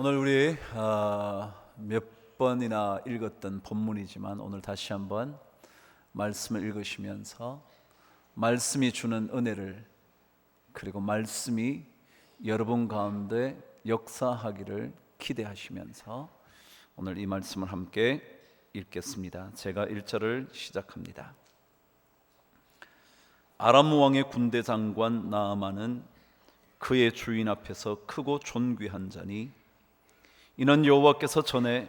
오늘 우리 몇 번이나 읽었던 본문이지만 오늘 다시 한번 말씀을 읽으시면서 말씀이 주는 은혜를, 그리고 말씀이 여러분 가운데 역사하기를 기대하시면서 오늘 이 말씀을 함께 읽겠습니다. 제가 1절을 시작합니다. 아람 왕의 군대 장관 나아만은 그의 주인 앞에서 크고 존귀한 자니 이는 여호와께서 전에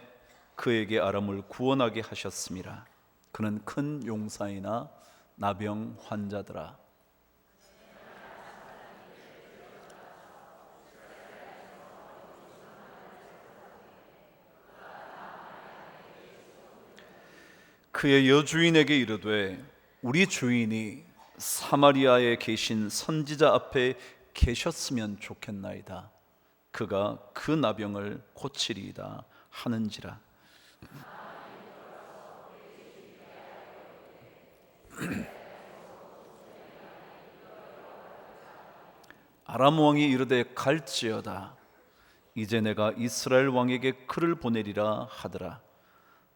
그에게 아람을 구원하게 하셨음이라. 그는 큰 용사이나 나병 환자더라. 그의 여주인에게 이르되 우리 주인이 사마리아에 계신 선지자 앞에 계셨으면 좋겠나이다. 그가 그 나병을 고치리이다 하는지라. 아람 왕이 이르되 갈지어다. 이제 내가 이스라엘 왕에게 그를 보내리라 하더라.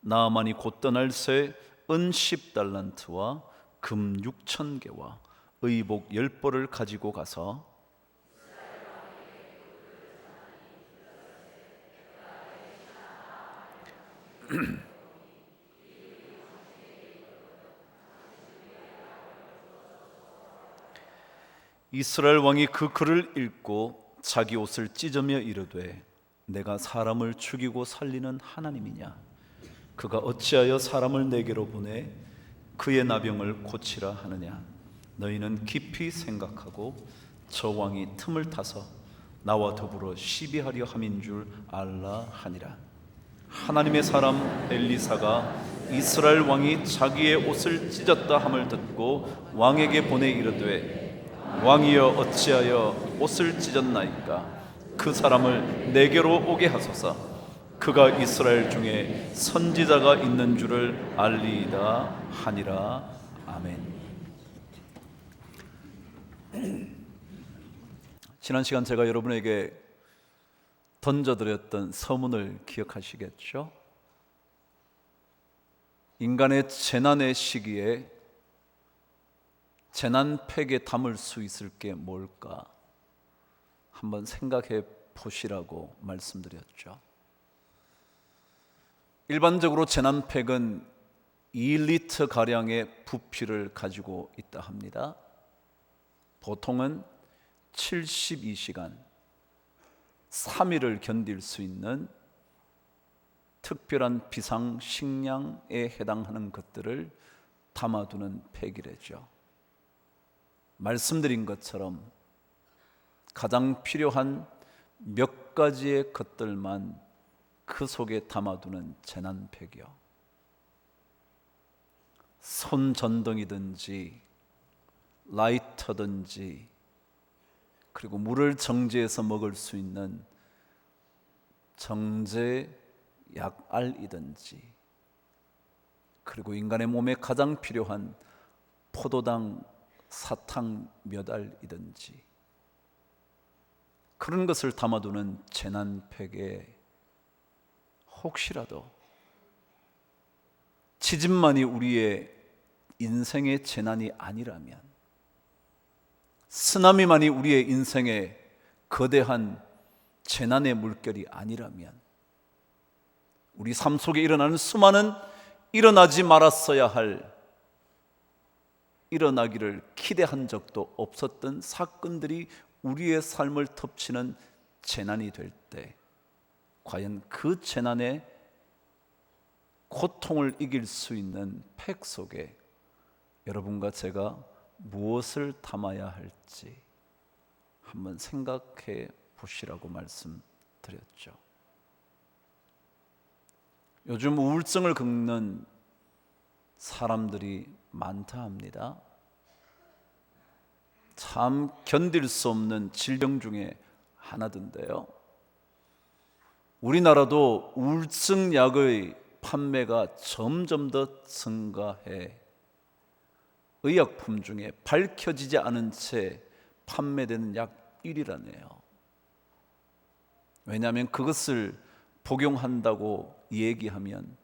나아만이 곧 떠날 새 은 10달란트와 금 6,000개와 의복 10벌을 가지고 가서 이스라엘 왕이 그 글을 읽고 자기 옷을 찢으며 이르되 내가 사람을 죽이고 살리는 하나님이냐? 그가 어찌하여 사람을 내게로 보내 그의 나병을 고치라 하느냐? 너희는 깊이 생각하고 저 왕이 틈을 타서 나와 더불어 시비하려 함인 줄 알라 하니라. 하나님의 사람 엘리사가 이스라엘 왕이 자기의 옷을 찢었다 함을 듣고 왕에게 보내 이르되 왕이여 어찌하여 옷을 찢었나이까? 그 사람을 내게로 오게 하소서. 그가 이스라엘 중에 선지자가 있는 줄을 알리이다 하니라. 아멘. 지난 시간 제가 여러분에게 던져드렸던 서문을 기억하시겠죠? 인간의 재난의 시기에 재난팩에 담을 수 있을 게 뭘까? 한번 생각해 보시라고 말씀드렸죠. 일반적으로 재난팩은 2리터 가량의 부피를 가지고 있다 합니다. 보통은 72시간 3일을 견딜 수 있는 특별한 비상식량에 해당하는 것들을 담아두는 팩이래죠. 말씀드린 것처럼 가장 필요한 몇 가지의 것들만 그 속에 담아두는 재난팩이요. 손전등이든지 라이터든지, 그리고 물을 정제해서 먹을 수 있는 정제 약알이든지, 그리고 인간의 몸에 가장 필요한 포도당 사탕 몇 알이든지, 그런 것을 담아두는 재난팩에 혹시라도 지진만이 우리의 인생의 재난이 아니라면, 쓰나미만이 우리의 인생의 거대한 재난의 물결이 아니라면, 우리 삶 속에 일어나는 수많은 일어나지 말았어야 할, 일어나기를 기대한 적도 없었던 사건들이 우리의 삶을 덮치는 재난이 될 때, 과연 그 재난의 고통을 이길 수 있는 팩 속에 여러분과 제가 무엇을 담아야 할지 한번 생각해 보시라고 말씀드렸죠. 요즘 우울증을 겪는 사람들이 많다 합니다. 참 견딜 수 없는 질병 중에 하나던데요. 우리나라도 우울증 약의 판매가 점점 더 증가해 의약품 중에 밝혀지지 않은 채 판매되는 약 1위라네요. 왜냐하면 그것을 복용한다고 얘기하면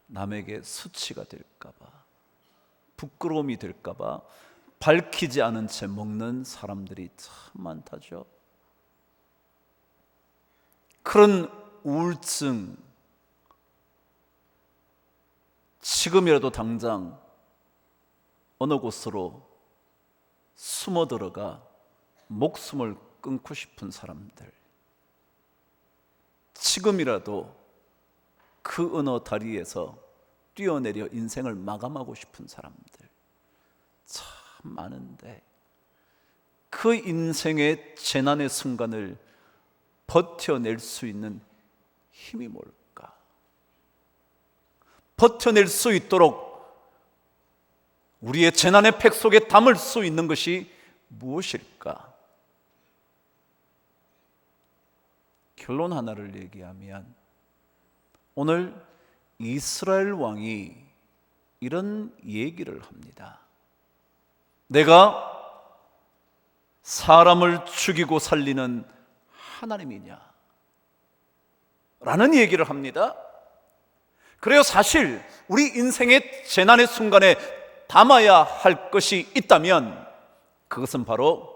남에게 수치가 될까 봐, 부끄러움이 될까 봐 밝히지 않은 채 먹는 사람들이 참 많다죠. 그런 우울증, 지금이라도 당장 어느 곳으로 숨어 들어가 목숨을 끊고 싶은 사람들, 지금이라도 그 어느 다리에서 뛰어내려 인생을 마감하고 싶은 사람들 참 많은데, 그 인생의 재난의 순간을 버텨낼 수 있는 힘이 뭘까? 버텨낼 수 있도록 우리의 재난의 팩 속에 담을 수 있는 것이 무엇일까? 결론 하나를 얘기하면, 오늘 이스라엘 왕이 이런 얘기를 합니다. 내가 사람을 죽이고 살리는 하나님이냐? 라는 얘기를 합니다. 그래요, 사실 우리 인생의 재난의 순간에 담아야 할 것이 있다면 그것은 바로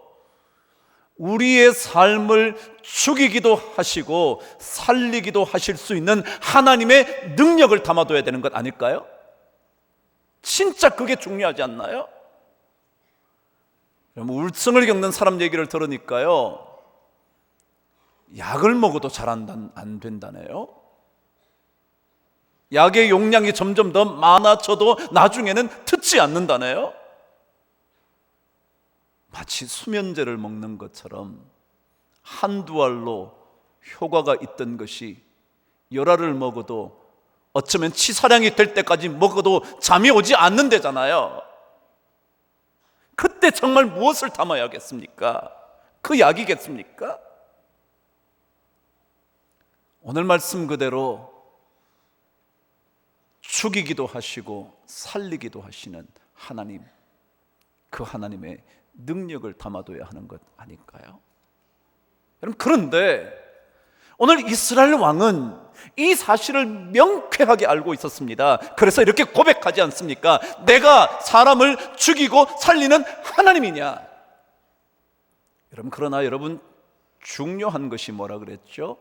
우리의 삶을 죽이기도 하시고 살리기도 하실 수 있는 하나님의 능력을 담아둬야 되는 것 아닐까요? 진짜 그게 중요하지 않나요? 우울증을 겪는 사람 얘기를 들으니까요, 약을 먹어도 잘 안 된다네요. 약의 용량이 점점 더 많아져도 나중에는 듣지 않는다네요. 마치 수면제를 먹는 것처럼 한두 알로 효과가 있던 것이 열알을 먹어도, 어쩌면 치사량이 될 때까지 먹어도 잠이 오지 않는다잖아요. 그때 정말 무엇을 담아야겠습니까? 그 약이겠습니까? 오늘 말씀 그대로 죽이기도 하시고 살리기도 하시는 하나님, 그 하나님의 능력을 담아둬야 하는 것 아닐까요? 여러분, 그런데 오늘 이스라엘 왕은 이 사실을 명쾌하게 알고 있었습니다. 그래서 이렇게 고백하지 않습니까? 내가 사람을 죽이고 살리는 하나님이냐? 그러나 여러분, 중요한 것이 뭐라 그랬죠?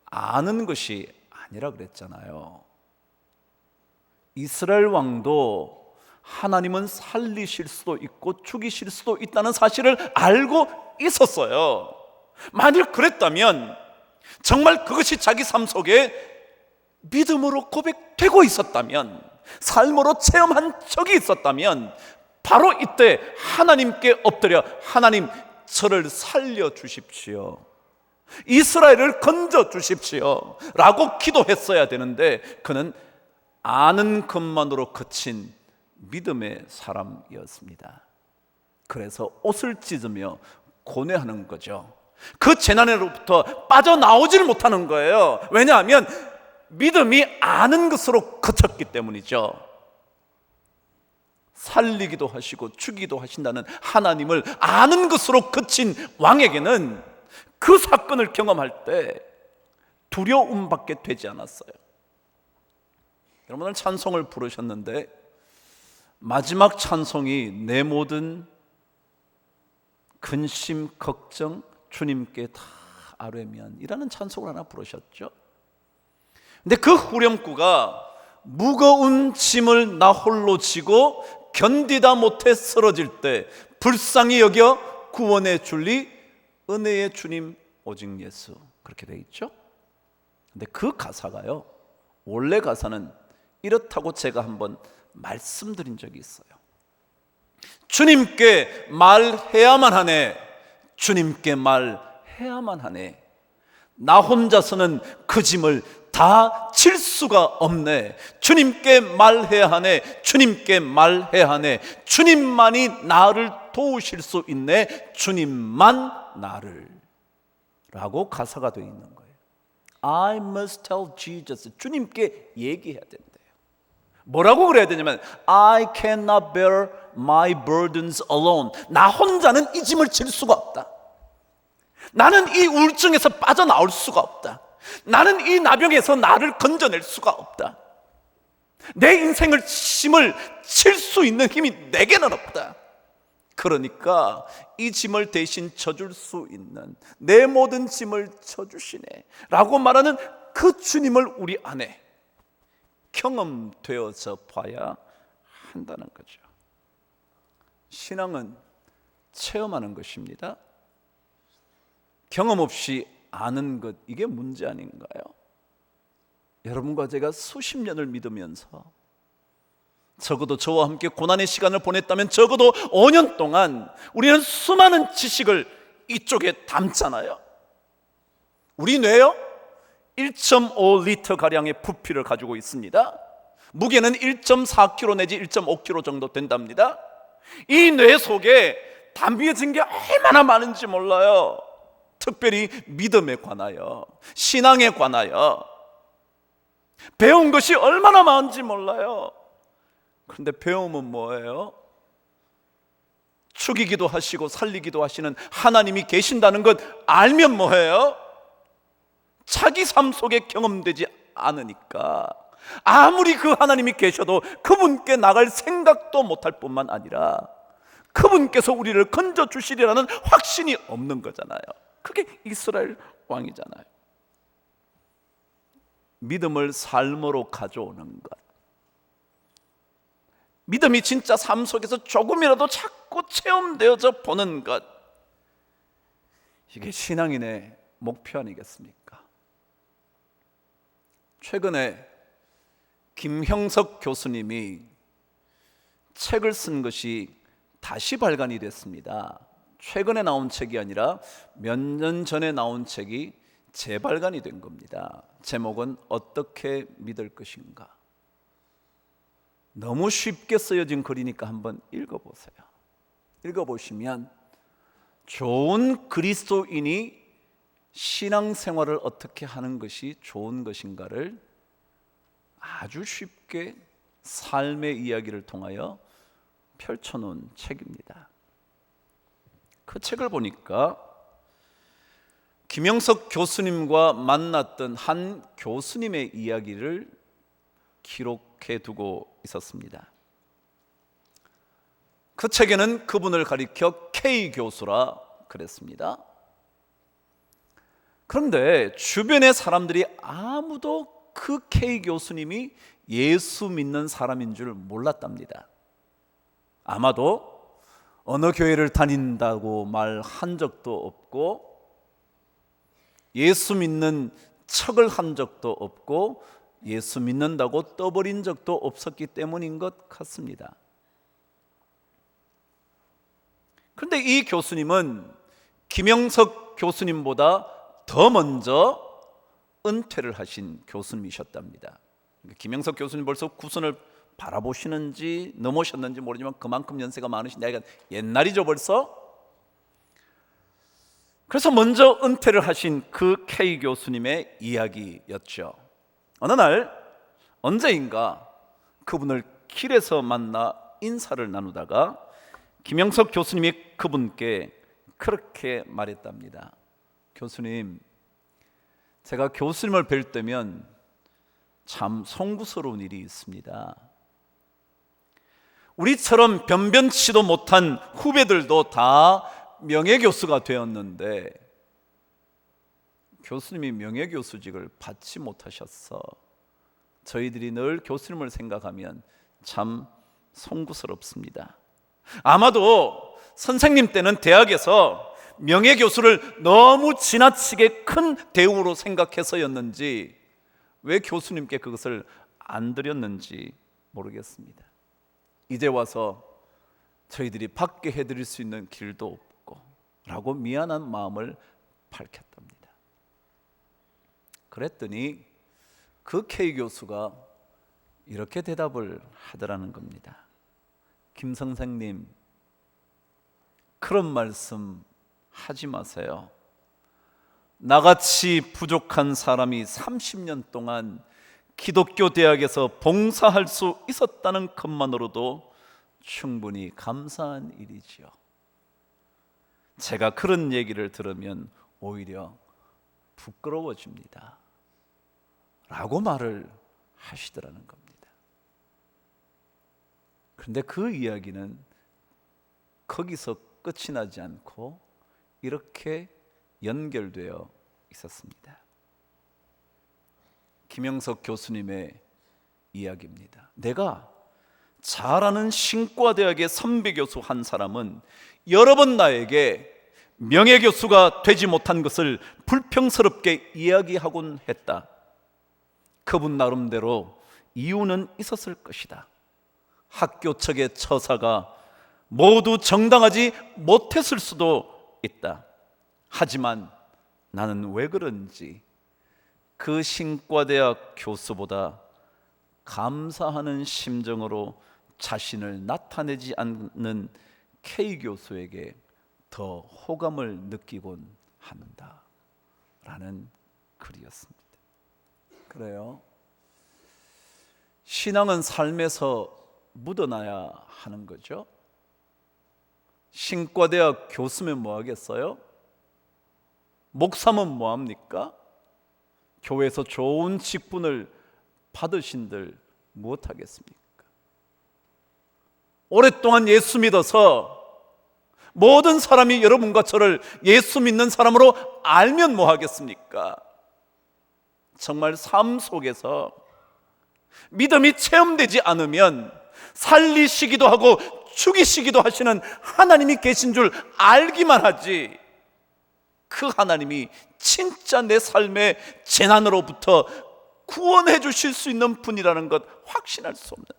아는 것이 아니라 그랬잖아요. 이스라엘 왕도 하나님은 살리실 수도 있고 죽이실 수도 있다는 사실을 알고 있었어요. 만일 그랬다면, 정말 그것이 자기 삶 속에 믿음으로 고백되고 있었다면, 삶으로 체험한 적이 있었다면, 바로 이때 하나님께 엎드려 하나님, 저를 살려주십시오, 이스라엘을 건져주십시오 라고 기도했어야 되는데, 그는 아는 것만으로 그친 믿음의 사람이었습니다. 그래서 옷을 찢으며 고뇌하는 거죠. 그 재난으로부터 빠져나오질 못하는 거예요. 왜냐하면 믿음이 아는 것으로 그쳤기 때문이죠. 살리기도 하시고 죽이기도 하신다는 하나님을 아는 것으로 그친 왕에게는 그 사건을 경험할 때 두려움밖에 되지 않았어요. 여러분, 오늘 찬송을 부르셨는데 마지막 찬송이 내 모든 근심, 걱정 주님께 다 아뢰면 이라는 찬송을 하나 부르셨죠. 근데 그 후렴구가 무거운 짐을 나 홀로 지고 견디다 못해 쓰러질 때 불쌍히 여겨 구원해 줄리 은혜의 주님 오직 예수, 그렇게 돼 있죠. 근데 그 가사가요, 원래 가사는 이렇다고 제가 한번 말씀드린 적이 있어요. 주님께 말해야만 하네, 주님께 말해야만 하네, 나 혼자서는 그 짐을 다 질 수가 없네, 주님께 말해야 하네, 주님께 말해야 하네, 주님만이 나를 도우실 수 있네, 주님만 나를, 라고 가사가 되어 있는 거예요. I must tell Jesus, 주님께 얘기해야 된대요. 뭐라고 그래야 되냐면 I cannot bear my burdens alone, 나 혼자는 이 짐을 질 수가 없다, 나는 이 우울증에서 빠져나올 수가 없다. 나는 이 나병에서 나를 건져낼 수가 없다. 내 인생을 짐을 칠 수 있는 힘이 내게는 없다. 그러니까 이 짐을 대신 져줄 수 있는, 내 모든 짐을 져주시네 라고 말하는 그 주님을 우리 안에 경험되어져 봐야 한다는 거죠. 신앙은 체험하는 것입니다. 경험 없이 아는 것, 이게 문제 아닌가요? 여러분과 제가 수십 년을 믿으면서 적어도 저와 함께 고난의 시간을 보냈다면 적어도 5년 동안 우리는 수많은 지식을 이쪽에 담잖아요. 우리 뇌요 1.5리터 가량의 부피를 가지고 있습니다. 무게는 1.4kg 내지 1.5kg 정도 된답니다. 이 뇌 속에 담겨진 게 얼마나 많은지 몰라요. 특별히 믿음에 관하여, 신앙에 관하여 배운 것이 얼마나 많은지 몰라요. 그런데 배움은 뭐예요? 죽이기도 하시고 살리기도 하시는 하나님이 계신다는 것 알면 뭐예요? 자기 삶 속에 경험되지 않으니까 아무리 그 하나님이 계셔도 그분께 나갈 생각도 못할 뿐만 아니라 그분께서 우리를 건져주시리라는 확신이 없는 거잖아요. 그게 이스라엘 왕이잖아요. 믿음을 삶으로 가져오는 것, 믿음이 진짜 삶 속에서 조금이라도 자꾸 체험되어져 보는 것, 이게 신앙인의 목표 아니겠습니까? 최근에 김형석 교수님이 책을 쓴 것이 다시 발간이 됐습니다. 최근에 나온 책이 아니라 몇 년 전에 나온 책이 재발간이 된 겁니다. 제목은 어떻게 믿을 것인가. 너무 쉽게 쓰여진 글이니까 한번 읽어보세요. 읽어보시면 좋은 그리스도인이 신앙생활을 어떻게 하는 것이 좋은 것인가를 아주 쉽게 삶의 이야기를 통하여 펼쳐놓은 책입니다. 그 책을 보니까 김영석 교수님과 만났던 한 교수님의 이야기를 기록해 두고 있었습니다. 그 책에는 그분을 가리켜 K 교수라 그랬습니다. 그런데 주변의 사람들이 아무도 그 K 교수님이 예수 믿는 사람인 줄 몰랐답니다. 아마도 어느 교회를 다닌다고 말한 적도 없고 예수 믿는 척을 한 적도 없고 예수 믿는다고 떠버린 적도 없었기 때문인 것 같습니다. 그런데 이 교수님은 김영석 교수님보다 더 먼저 은퇴를 하신 교수님이셨답니다. 김영석 교수님 벌써 구순을 바라보시는지 넘으셨는지 모르지만 그만큼 연세가 많으신 나이가 옛날이죠 벌써. 그래서 먼저 은퇴를 하신 그 K 교수님의 이야기였죠. 어느 날 언제인가 그분을 길에서 만나 인사를 나누다가 김영석 교수님이 그분께 그렇게 말했답니다. 교수님, 제가 교수님을 뵐 때면 참 송구스러운 일이 있습니다. 우리처럼 변변치도 못한 후배들도 다 명예교수가 되었는데 교수님이 명예교수직을 받지 못하셔서 저희들이 늘 교수님을 생각하면 참 송구스럽습니다. 아마도 선생님 때는 대학에서 명예교수를 너무 지나치게 큰 대우로 생각해서였는지 왜 교수님께 그것을 안 드렸는지 모르겠습니다. 이제 와서 저희들이 받게 해드릴 수 있는 길도 없고 라고 미안한 마음을 밝혔답니다. 그랬더니 그 K 교수가 이렇게 대답을 하더라는 겁니다. 김 선생님, 그런 말씀 하지 마세요. 나같이 부족한 사람이 30년 동안 기독교 대학에서 봉사할 수 있었다는 것만으로도 충분히 감사한 일이지요. 제가 그런 얘기를 들으면 오히려 부끄러워집니다 라고 말을 하시더라는 겁니다. 그런데 그 이야기는 거기서 끝이 나지 않고 이렇게 연결되어 있었습니다. 김영석 교수님의 이야기입니다. 내가 잘 아는 신과대학의 선배교수 한 사람은 여러 번 나에게 명예교수가 되지 못한 것을 불평스럽게 이야기하곤 했다. 그분 나름대로 이유는 있었을 것이다. 학교 측의 처사가 모두 정당하지 못했을 수도 있다. 하지만 나는 왜 그런지 그 신과대학 교수보다 감사하는 심정으로 자신을 나타내지 않는 K 교수에게 더 호감을 느끼곤 한다 라는 글이었습니다. 그래요. 신앙은 삶에서 묻어나야 하는 거죠. 신과대학 교수면 뭐 하겠어요? 목사면 뭐 합니까? 교회에서 좋은 직분을 받으신들 무엇 하겠습니까? 오랫동안 예수 믿어서 모든 사람이 여러분과 저를 예수 믿는 사람으로 알면 뭐 하겠습니까? 정말 삶 속에서 믿음이 체험되지 않으면 살리시기도 하고 죽이시기도 하시는 하나님이 계신 줄 알기만 하지, 그 하나님이 진짜 내 삶의 재난으로부터 구원해 주실 수 있는 분이라는 것 확신할 수 없는데,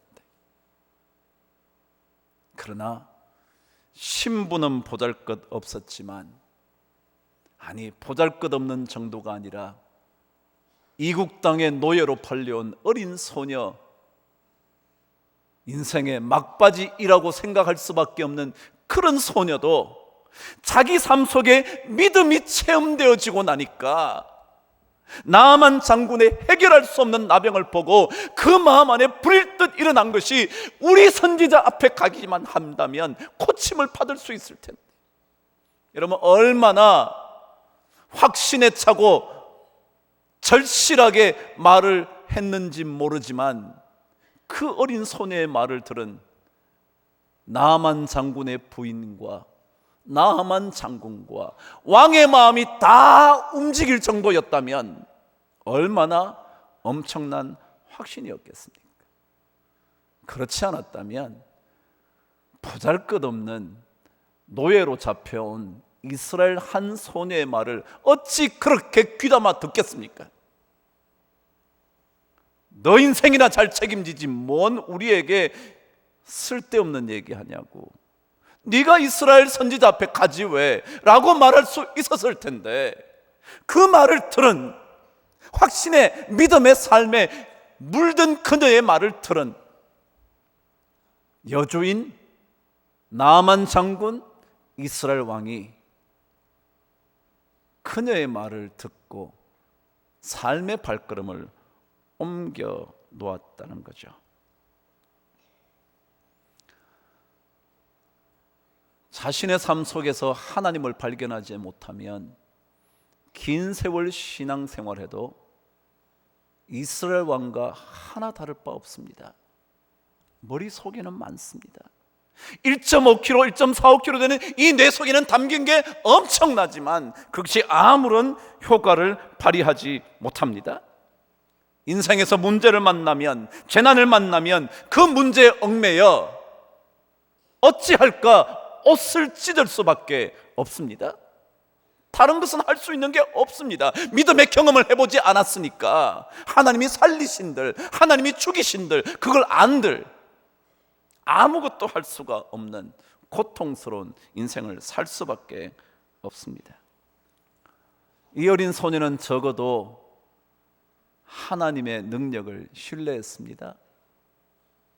그러나 신분은 보잘것없었지만, 아니 보잘것없는 정도가 아니라 이국 땅의 노예로 팔려온 어린 소녀, 인생의 막바지이라고 생각할 수밖에 없는 그런 소녀도 자기 삶 속에 믿음이 체험되어지고 나니까 나아만 장군의 해결할 수 없는 나병을 보고 그 마음 안에 불일 듯 일어난 것이 우리 선지자 앞에 가기만 한다면 고침을 받을 수 있을 텐데, 여러분 얼마나 확신에 차고 절실하게 말을 했는지 모르지만 그 어린 소녀의 말을 들은 나아만 장군의 부인과 나아만 장군과 왕의 마음이 다 움직일 정도였다면 얼마나 엄청난 확신이었겠습니까? 그렇지 않았다면 보잘것없는 노예로 잡혀온 이스라엘 한 소녀의 말을 어찌 그렇게 귀담아 듣겠습니까? 너 인생이나 잘 책임지지 뭔 우리에게 쓸데없는 얘기하냐고, 네가 이스라엘 선지자 앞에 가지 왜? 라고 말할 수 있었을 텐데, 그 말을 들은, 확신의 믿음의 삶에 물든 그녀의 말을 들은 여주인 나아만 장군 이스라엘 왕이 그녀의 말을 듣고 삶의 발걸음을 옮겨 놓았다는 거죠. 자신의 삶 속에서 하나님을 발견하지 못하면 긴 세월 신앙생활해도 이스라엘 왕과 하나 다를 바 없습니다. 머릿속에는 많습니다. 1.5kg, 1.45kg 되는 이 뇌 속에는 담긴 게 엄청나지만 그것이 아무런 효과를 발휘하지 못합니다. 인생에서 문제를 만나면, 재난을 만나면 그 문제에 얽매여 어찌할까 옷을 찢을 수밖에 없습니다. 다른 것은 할 수 있는 게 없습니다. 믿음의 경험을 해보지 않았으니까, 하나님이 살리신들, 하나님이 죽이신들, 그걸 안들 아무것도 할 수가 없는 고통스러운 인생을 살 수밖에 없습니다. 이 어린 소녀는 적어도 하나님의 능력을 신뢰했습니다.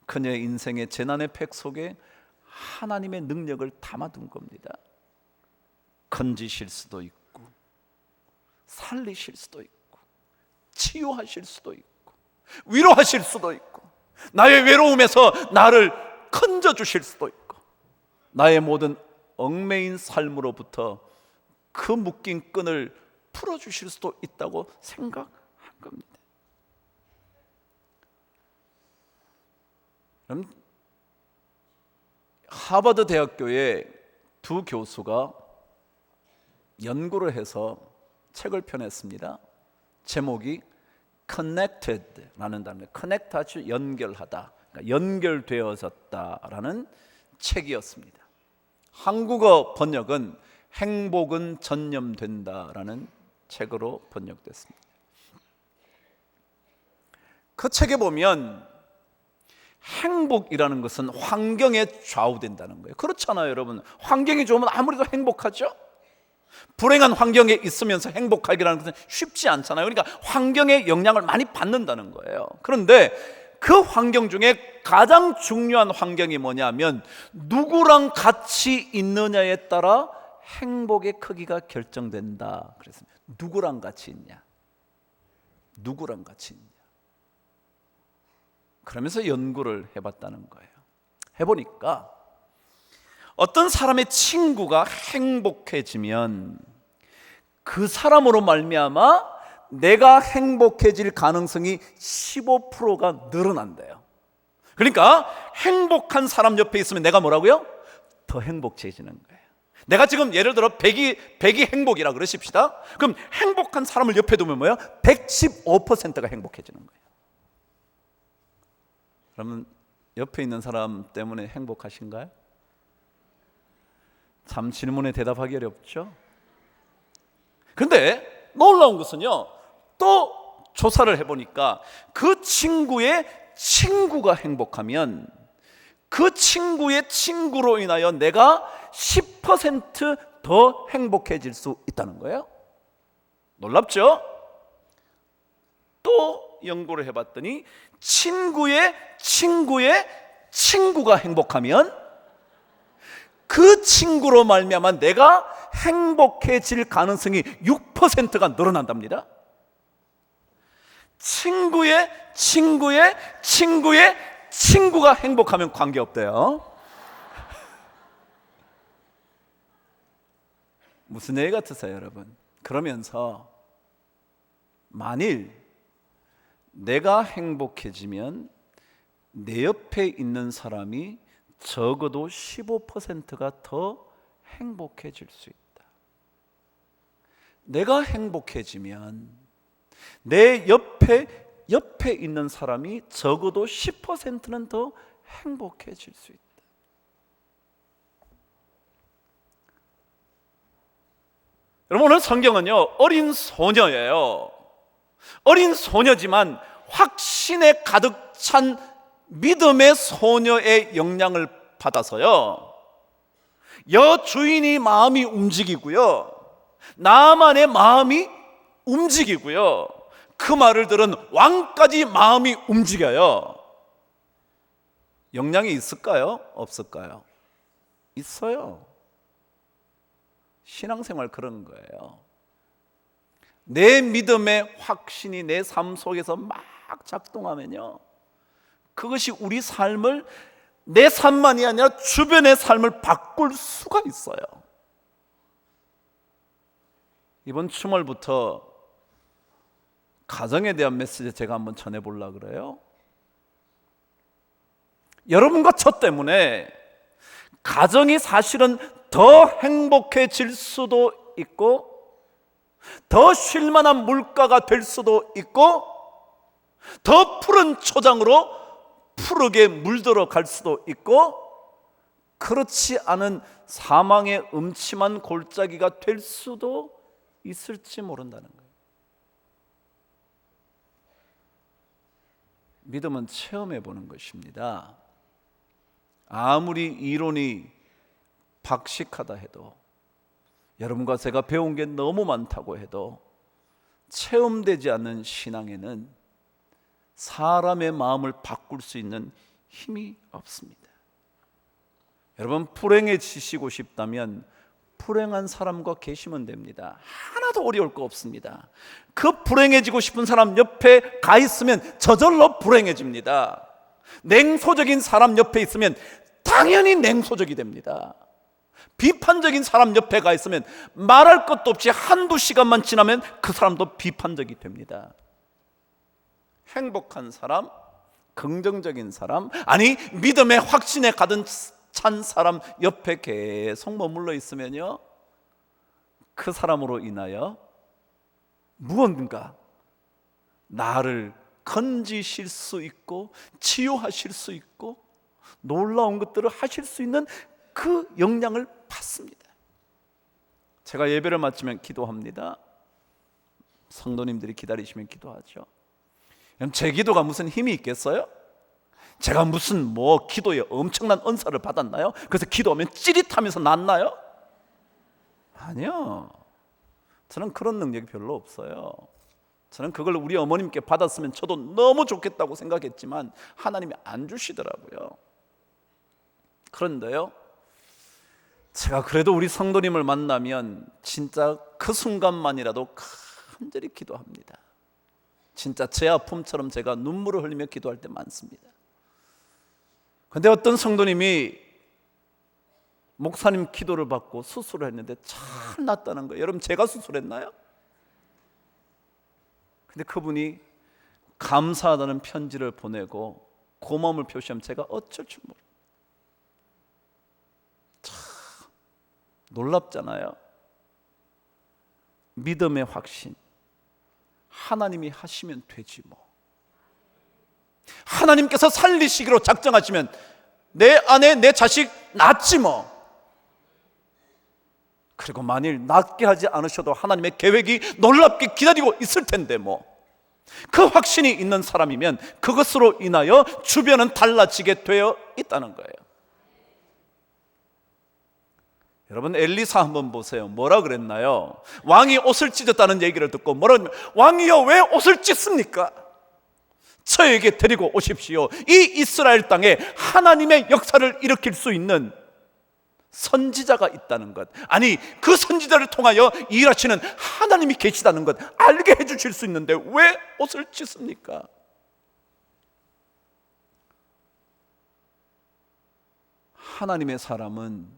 그녀의 인생의 재난의 팩 속에 하나님의 능력을 담아둔 겁니다. 건지실 수도 있고, 살리실 수도 있고, 치유하실 수도 있고, 위로하실 수도 있고, 나의 외로움에서 나를 건져주실 수도 있고, 나의 모든 얽매인 삶으로부터 그 묶인 끈을 풀어주실 수도 있다고 생각한 겁니다. 그럼 하버드 대학교의 두 교수가 연구를 해서 책을 펴냈습니다. 제목이 Connected라는 단어예요. Connect 아주 연결하다, 그러니까 연결되어졌다라는 책이었습니다. 한국어 번역은 행복은 전념된다라는 책으로 번역됐습니다. 그 책에 보면 행복이라는 것은 환경에 좌우된다는 거예요. 그렇잖아요, 여러분. 환경이 좋으면 아무래도 행복하죠. 불행한 환경에 있으면서 행복하기라는 것은 쉽지 않잖아요. 그러니까 환경의 영향을 많이 받는다는 거예요. 그런데 그 환경 중에 가장 중요한 환경이 뭐냐면 누구랑 같이 있느냐에 따라 행복의 크기가 결정된다. 그래서 누구랑 같이 있냐? 누구랑 같이 있냐? 그러면서 연구를 해봤다는 거예요. 해보니까 어떤 사람의 친구가 행복해지면 그 사람으로 말미암아 내가 행복해질 가능성이 15%가 늘어난대요. 그러니까 행복한 사람 옆에 있으면 내가 뭐라고요? 더 행복해지는 거예요. 내가 지금 예를 들어 100이 행복이라 그러십시다. 그럼 행복한 사람을 옆에 두면 뭐예요? 115%가 행복해지는 거예요. 그러면 옆에 있는 사람 때문에 행복하신가요? 참 질문에 대답하기 어렵죠? 근데 놀라운 것은요, 또 조사를 해보니까 그 친구의 친구가 행복하면 그 친구의 친구로 인하여 내가 10% 행복해질 수 있다는 거예요. 놀랍죠? 또 연구를 해봤더니 친구의 친구가 행복하면 그 친구로 말미암아 내가 행복해질 가능성이 6%가 늘어난답니다. 친구의 친구가 행복하면 관계없대요. 무슨 얘기 같으세요, 여러분? 그러면서 만일 내가 행복해지면 내 옆에 있는 사람이 적어도 15%가 더 행복해질 수 있다. 내가 행복해지면 내 옆에 있는 사람이 적어도 10%는 더 행복해질 수 있다. 여러분, 오늘 성경은요 어린 소녀예요. 어린 소녀지만 확신에 가득 찬 믿음의 소녀의 영향을 받아서요 여주인이 마음이 움직이고요, 나만의 마음이 움직이고요, 그 말을 들은 왕까지 마음이 움직여요. 영향이 있을까요? 없을까요? 있어요. 신앙생활 그런 거예요. 내 믿음의 확신이 내 삶 속에서 막 작동하면요 그것이 우리 삶을, 내 삶만이 아니라 주변의 삶을 바꿀 수가 있어요. 이번 주말부터 가정에 대한 메시지 제가 한번 전해보려고 그래요. 여러분과 저 때문에 가정이 사실은 더 행복해질 수도 있고 더 쉴만한 물가가 될 수도 있고 더 푸른 초장으로 푸르게 물들어 갈 수도 있고 그렇지 않은 사망의 음침한 골짜기가 될 수도 있을지 모른다는 거예요. 믿음은 체험해 보는 것입니다. 아무리 이론이 박식하다 해도, 여러분과 제가 배운 게 너무 많다고 해도 체험되지 않는 신앙에는 사람의 마음을 바꿀 수 있는 힘이 없습니다. 여러분, 불행해지시고 싶다면 불행한 사람과 계시면 됩니다. 하나도 어려울 거 없습니다. 그 불행해지고 싶은 사람 옆에 가 있으면 저절로 불행해집니다. 냉소적인 사람 옆에 있으면 당연히 냉소적이 됩니다. 비판적인 사람 옆에 가 있으면 말할 것도 없이 한두 시간만 지나면 그 사람도 비판적이 됩니다. 행복한 사람, 긍정적인 사람, 아니 믿음의 확신에 가득 찬 사람 옆에 계속 머물러 있으면요, 그 사람으로 인하여 무언가 나를 건지실 수 있고 치유하실 수 있고 놀라운 것들을 하실 수 있는 그 영향을 받습니다. 제가 예배를 마치면 기도합니다. 성도님들이 기다리시면 기도하죠. 그럼 제 기도가 무슨 힘이 있겠어요? 제가 무슨 기도에 엄청난 은사를 받았나요? 그래서 기도하면 찌릿하면서 낫나요? 아니요. 저는 그런 능력이 별로 없어요. 저는 그걸 우리 어머님께 받았으면 저도 너무 좋겠다고 생각했지만 하나님이 안 주시더라고요. 그런데요, 제가 그래도 우리 성도님을 만나면 진짜 그 순간만이라도 간절히 기도합니다. 진짜 제 아픔처럼 제가 눈물을 흘리며 기도할 때 많습니다. 그런데 어떤 성도님이 목사님 기도를 받고 수술을 했는데 잘 낫다는 거예요. 여러분, 제가 수술했나요? 근데 그분이 감사하다는 편지를 보내고 고마움을 표시하면 제가 어쩔 줄 모르겠어요. 참 놀랍잖아요. 믿음의 확신, 하나님이 하시면 되지 뭐. 하나님께서 살리시기로 작정하시면 내 아내, 내 자식 낫지 뭐. 그리고 만일 낫게 하지 않으셔도 하나님의 계획이 놀랍게 기다리고 있을 텐데 뭐. 그 확신이 있는 사람이면 그것으로 인하여 주변은 달라지게 되어 있다는 거예요. 여러분, 엘리사 한번 보세요. 뭐라 그랬나요? 왕이 옷을 찢었다는 얘기를 듣고 뭐라 그러면, 왕이여 왜 옷을 찢습니까? 저에게 데리고 오십시오. 이 이스라엘 땅에 하나님의 역사를 일으킬 수 있는 선지자가 있다는 것, 아니 그 선지자를 통하여 일하시는 하나님이 계시다는 것 알게 해주실 수 있는데 왜 옷을 찢습니까? 하나님의 사람은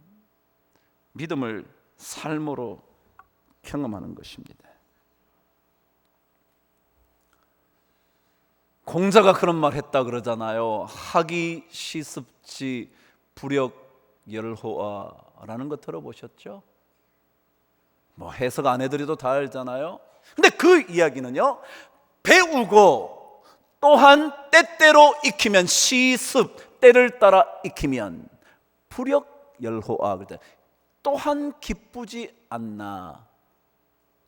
믿음을 삶으로 경험하는 것입니다. 공자가 그런 말 했다 그러잖아요. 학이 시습지 불역 열호아라는 거 들어보셨죠? 해석 안 해드려도 다 알잖아요. 근데 그 이야기는요, 배우고 또한 때때로 익히면 시습, 때를 따라 익히면 불역 열호아, 또한 기쁘지 않나,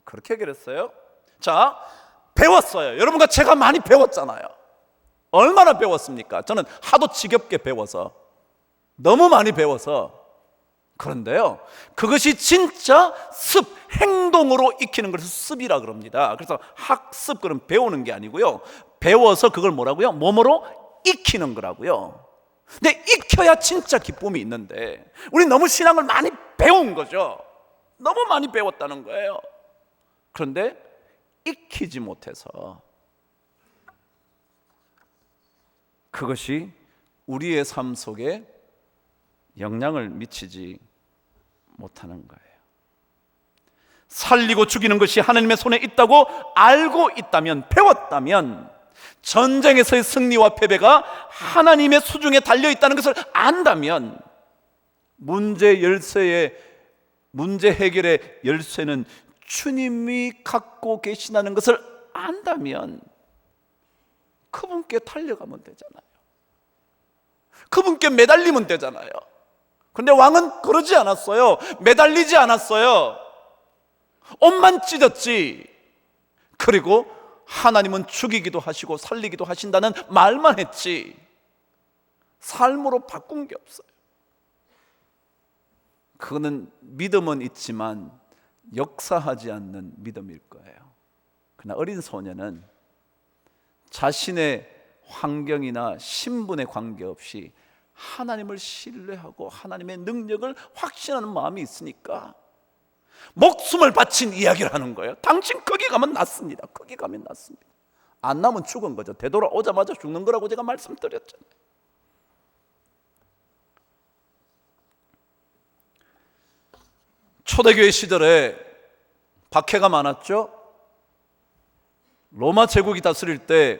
그렇게 얘기했어요. 자, 배웠어요. 여러분과 제가 많이 배웠잖아요. 얼마나 배웠습니까? 저는 하도 지겹게 배워서, 너무 많이 배워서. 그런데요, 그것이 진짜 습, 행동으로 익히는 것을 습이라 그럽니다. 그래서 학습, 그럼 배우는 게 아니고요, 배워서 그걸 뭐라고요? 몸으로 익히는 거라고요. 근데 익혀야 진짜 기쁨이 있는데 우리 너무 신앙을 많이 배운 거죠. 너무 많이 배웠다는 거예요. 그런데 익히지 못해서 그것이 우리의 삶 속에 영향을 미치지 못하는 거예요. 살리고 죽이는 것이 하나님의 손에 있다고 알고 있다면, 배웠다면, 전쟁에서의 승리와 패배가 하나님의 수중에 달려있다는 것을 안다면, 문제 해결의 열쇠는 주님이 갖고 계시다는 것을 안다면 그분께 달려가면 되잖아요. 그분께 매달리면 되잖아요. 그런데 왕은 그러지 않았어요. 매달리지 않았어요. 옷만 찢었지. 그리고 하나님은 죽이기도 하시고 살리기도 하신다는 말만 했지 삶으로 바꾼 게 없어요. 그거는 믿음은 있지만 역사하지 않는 믿음일 거예요. 그러나 어린 소년은 자신의 환경이나 신분에 관계없이 하나님을 신뢰하고 하나님의 능력을 확신하는 마음이 있으니까 목숨을 바친 이야기를 하는 거예요. 당신 거기 가면 낫습니다. 거기 가면 낫습니다. 안 나면 죽은 거죠. 되돌아오자마자 죽는 거라고 제가 말씀드렸잖아요. 초대교회 시절에 박해가 많았죠. 로마 제국이 다스릴 때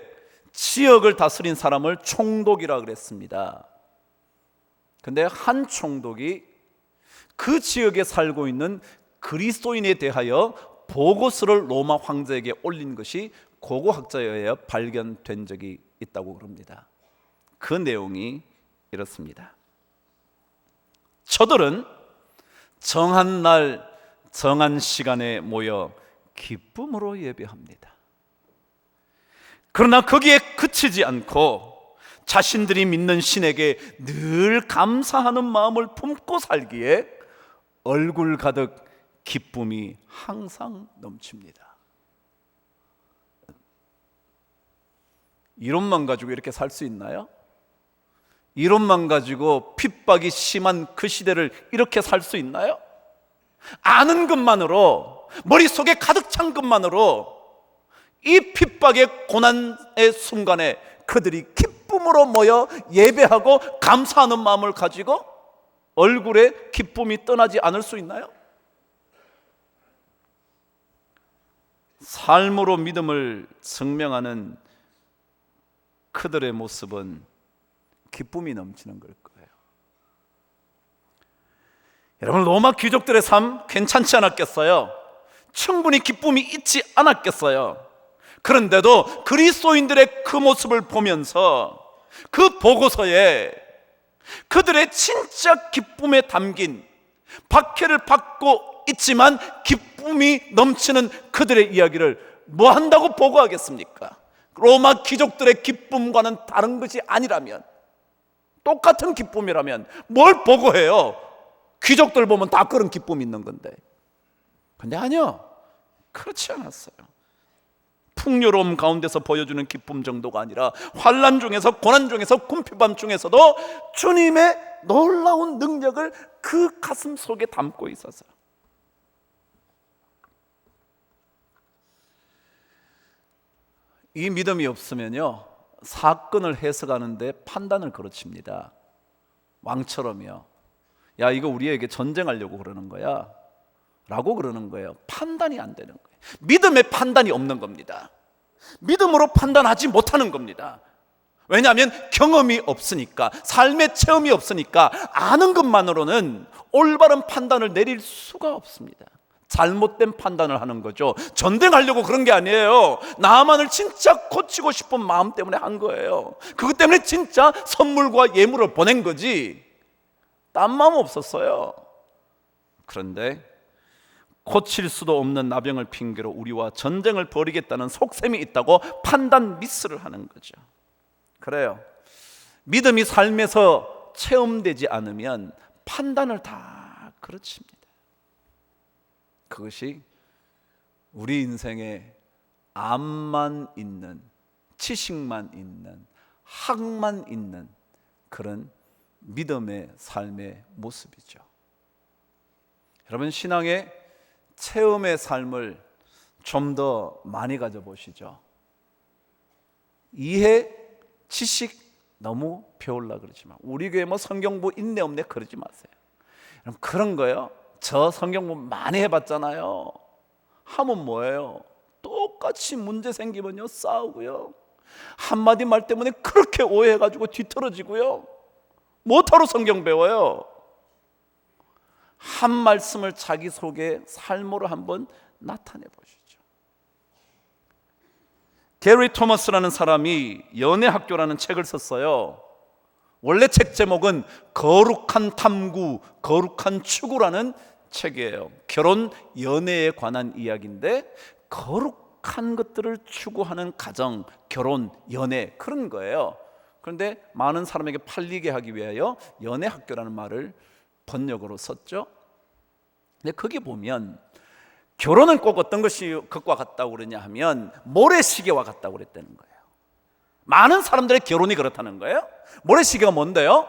지역을 다스린 사람을 총독이라 그랬습니다. 근데 한 총독이 그 지역에 살고 있는 그리스도인에 대하여 보고서를 로마 황제에게 올린 것이 고고학자에 의해 발견된 적이 있다고 그럽니다. 그 내용이 이렇습니다. 저들은 정한 날 정한 시간에 모여 기쁨으로 예배합니다. 그러나 거기에 그치지 않고 자신들이 믿는 신에게 늘 감사하는 마음을 품고 살기에 얼굴 가득 기쁨이 항상 넘칩니다. 이론만 가지고 이렇게 살 수 있나요? 이론만 가지고 핍박이 심한 그 시대를 이렇게 살 수 있나요? 아는 것만으로, 머릿속에 가득 찬 것만으로 이 핍박의 고난의 순간에 그들이 기쁨으로 모여 예배하고 감사하는 마음을 가지고 얼굴에 기쁨이 떠나지 않을 수 있나요? 삶으로 믿음을 증명하는 그들의 모습은 기쁨이 넘치는 걸 거예요. 여러분, 로마 귀족들의 삶 괜찮지 않았겠어요? 충분히 기쁨이 있지 않았겠어요? 그런데도 그리스도인들의 그 모습을 보면서 그 보고서에 그들의 진짜 기쁨에 담긴, 박해를 받고 있지만 기쁨이 넘치는 그들의 이야기를 뭐 한다고 보고하겠습니까? 로마 귀족들의 기쁨과는 다른 것이 아니라면, 똑같은 기쁨이라면 뭘 보고해요? 귀족들 보면 다 그런 기쁨이 있는 건데. 근데 아니요, 그렇지 않았어요. 풍요로움 가운데서 보여주는 기쁨 정도가 아니라 환난 중에서, 고난 중에서, 궁핍함 중에서도 주님의 놀라운 능력을 그 가슴 속에 담고 있어서. 이 믿음이 없으면요, 사건을 해석하는데 판단을 거르칩니다. 왕처럼요. 야, 이거 우리에게 전쟁하려고 그러는 거야 라고 그러는 거예요. 판단이 안 되는 거예요. 믿음의 판단이 없는 겁니다. 믿음으로 판단하지 못하는 겁니다. 왜냐하면 경험이 없으니까, 삶의 체험이 없으니까 아는 것만으로는 올바른 판단을 내릴 수가 없습니다. 잘못된 판단을 하는 거죠. 전쟁하려고 그런 게 아니에요. 나만을 진짜 고치고 싶은 마음 때문에 한 거예요. 그것 때문에 진짜 선물과 예물을 보낸 거지 딴 마음 없었어요. 그런데 고칠 수도 없는 나병을 핑계로 우리와 전쟁을 벌이겠다는 속셈이 있다고 판단 미스를 하는 거죠. 그래요. 믿음이 삶에서 체험되지 않으면 판단을 다 그르칩니다. 그것이 우리 인생에 암만 있는, 지식만 있는, 학만 있는 그런 믿음의 삶의 모습이죠. 여러분, 신앙의 체험의 삶을 좀 더 많이 가져보시죠. 이해, 지식 너무 배우려고 그러지 마. 우리 교회 뭐 성경부 있네 없네 그러지 마세요. 여러분, 그런 거요, 저 성경부 많이 해봤잖아요 하면 뭐예요? 똑같이 문제 생기면요 싸우고요, 한마디 말 때문에 그렇게 오해해가지고 뒤틀어지고요, 뭐하러 성경 배워요? 한 말씀을 자기 속에 삶으로 한번 나타내 보시죠. 게리 토머스라는 사람이 연애학교라는 책을 썼어요. 원래 책 제목은 거룩한 탐구, 거룩한 추구라는 책이에요. 결혼, 연애에 관한 이야기인데 거룩한 것들을 추구하는 가정, 결혼, 연애 그런 거예요. 그런데 많은 사람에게 팔리게 하기 위하여 연애학교라는 말을 번역으로 썼죠. 근데 거기 보면 결혼은 꼭 어떤 것이 그것과 같다고 그러냐 하면 모래시계와 같다고 그랬다는 거예요. 많은 사람들의 결혼이 그렇다는 거예요. 모래시계가 뭔데요?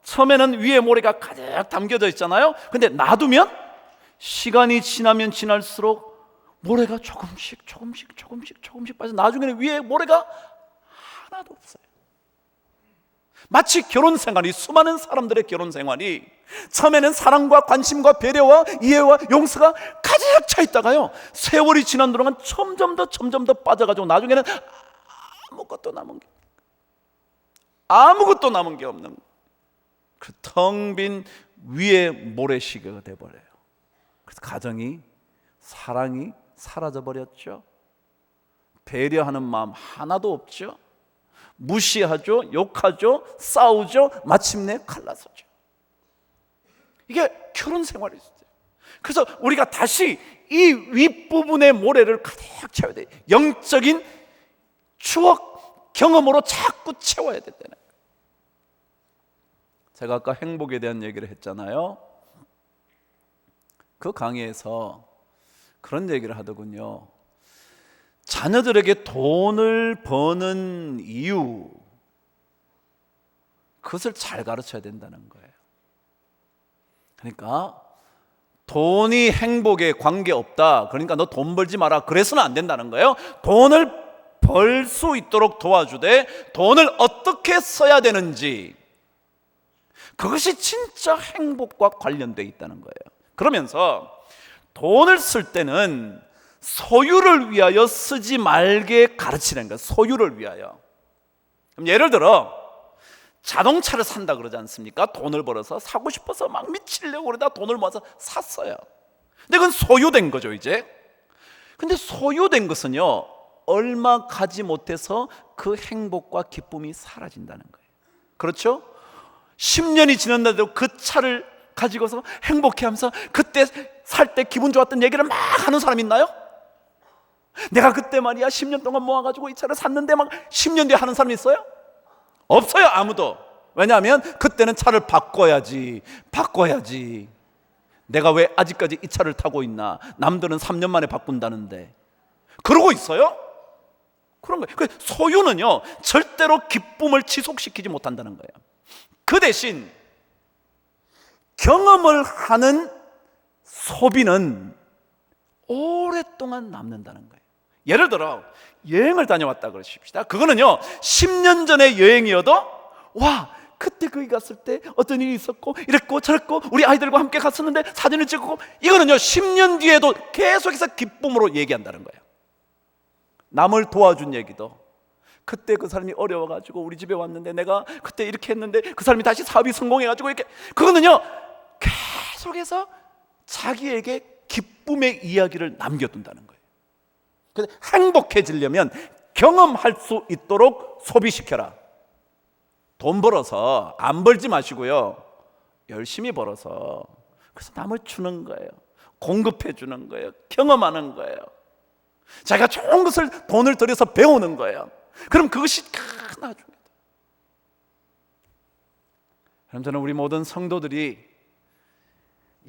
처음에는 위에 모래가 가득 담겨져 있잖아요. 근데 놔두면 시간이 지나면 지날수록 모래가 조금씩 빠져 나중에는 위에 모래가 하나도 없어요. 마치 결혼 생활이, 수많은 사람들의 결혼 생활이 처음에는 사랑과 관심과 배려와 이해와 용서가 가득 차 있다가요, 세월이 지난 동안 점점 더 빠져가지고 나중에는 아무것도 남은 게 없는 그 텅 빈 위의 모래시계가 돼버려요. 그래서 가정이, 사랑이 사라져버렸죠. 배려하는 마음 하나도 없죠. 무시하죠, 욕하죠, 싸우죠, 마침내 갈라서죠. 이게 결혼 생활이었어요. 그래서 우리가 다시 이 윗부분의 모래를 가득 채워야 돼요. 영적인 추억, 경험으로 자꾸 채워야 된다는 거예요. 제가 아까 행복에 대한 얘기를 했잖아요. 그 강의에서 그런 얘기를 하더군요. 자녀들에게 돈을 버는 이유, 그것을 잘 가르쳐야 된다는 거예요. 그러니까 돈이 행복에 관계없다, 그러니까 너 돈 벌지 마라, 그래서는 안 된다는 거예요. 돈을 벌 수 있도록 도와주되 돈을 어떻게 써야 되는지, 그것이 진짜 행복과 관련되어 있다는 거예요. 그러면서 돈을 쓸 때는 소유를 위하여 쓰지 말게 가르치는 거예요. 소유를 위하여. 그럼 예를 들어 자동차를 산다 그러지 않습니까? 돈을 벌어서 사고 싶어서 막 미치려고 그러다 돈을 모아서 샀어요. 근데 그건 소유된 거죠 이제. 근데 소유된 것은요, 얼마 가지 못해서 그 행복과 기쁨이 사라진다는 거예요. 그렇죠? 10년이 지났는데도 그 차를 가지고서 행복해하면서 그때 살 때 기분 좋았던 얘기를 막 하는 사람 있나요? 내가 그때 말이야 10년 동안 모아가지고 이 차를 샀는데 막 10년 뒤에 하는 사람 있어요? 없어요, 아무도. 왜냐하면 그때는 차를 바꿔야지. 내가 왜 아직까지 이 차를 타고 있나? 남들은 3년 만에 바꾼다는데. 그러고 있어요? 그런 거예요. 소유는요, 절대로 기쁨을 지속시키지 못한다는 거예요. 그 대신 경험을 하는 소비는 오랫동안 남는다는 거예요. 예를 들어 여행을 다녀왔다 그러십시다. 그거는요 10년 전의 여행이어도 와, 그때 거기 갔을 때 어떤 일이 있었고 이랬고 저랬고 우리 아이들과 함께 갔었는데 사진을 찍고, 이거는요 10년 뒤에도 계속해서 기쁨으로 얘기한다는 거예요. 남을 도와준 얘기도, 그때 그 사람이 어려워가지고 우리 집에 왔는데 내가 그때 이렇게 했는데 그 사람이 다시 사업이 성공해가지고 이렇게, 그거는요 계속해서 자기에게 기쁨의 이야기를 남겨둔다는 거예요. 근데 행복해지려면 경험할 수 있도록 소비시켜라. 돈 벌어서 안 벌지 마시고요, 열심히 벌어서 그래서 남을 주는 거예요. 공급해 주는 거예요. 경험하는 거예요. 자기가 좋은 것을 돈을 들여서 배우는 거예요. 그럼 그것이 나중에. 그럼 저는 우리 모든 성도들이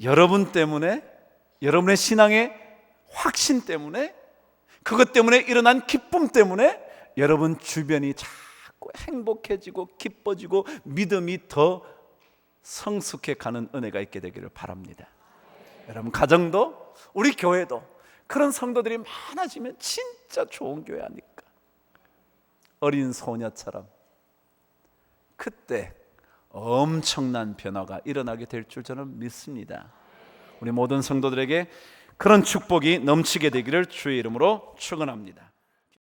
여러분 때문에, 여러분의 신앙의 확신 때문에, 그것 때문에 일어난 기쁨 때문에 여러분 주변이 자꾸 행복해지고 기뻐지고 믿음이 더 성숙해 가는 은혜가 있게 되기를 바랍니다. 여러분 가정도 우리 교회도 그런 성도들이 많아지면 진짜 좋은 교회 아닐까. 어린 소녀처럼 그때 엄청난 변화가 일어나게 될 줄 저는 믿습니다. 우리 모든 성도들에게 그런 축복이 넘치게 되기를 주의 이름으로 축원합니다.